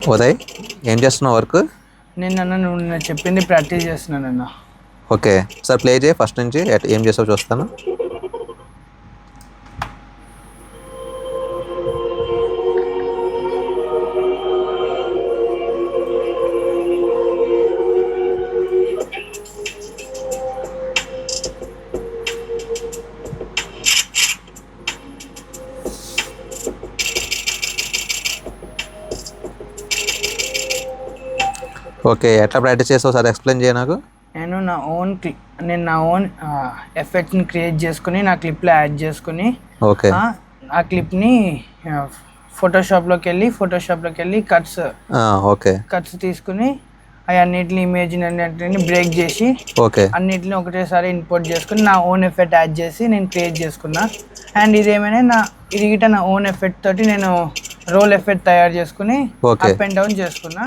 ఉదయ్, ఏం చేస్తున్నావు వర్క్? నువ్వు చెప్పింది ప్రాక్టీస్ చేస్తున్నానన్న. ఓకే, సార్ ప్లే చేయి ఫస్ట్ నుంచి ఏం చేసావు చూస్తాను. ఓకే, ఎట్లా ప్రాక్టీస్ చేసావు సార్ ఎక్స్ప్లెయిన్ చేయ నాకు. నేను నా ఓన్ ఎఫెక్ట్ని క్రియేట్ చేసుకుని నా క్లిప్లో యాడ్ చేసుకుని ఓకే ఆ క్లిప్ని ఫోటోషాప్లోకి వెళ్ళి కట్స్ తీసుకుని అన్నిటిని ఇమేజ్ని అన్నిటిని బ్రేక్ చేసి ఓకే అన్నిటిని ఒకటేసారి ఇంపోర్ట్ చేసుకుని నా ఓన్ ఎఫెక్ట్ యాడ్ చేసి నేను క్రియేట్ చేసుకున్నా. అండ్ ఇదేమైనా ఇది గిట్ట నా ఓన్ ఎఫెక్ట్ తోటి నేను రోల్ ఎఫెక్ట్ తయారు చేసుకుని ఓకే అప్ అండ్ డౌన్ చేసుకున్నా.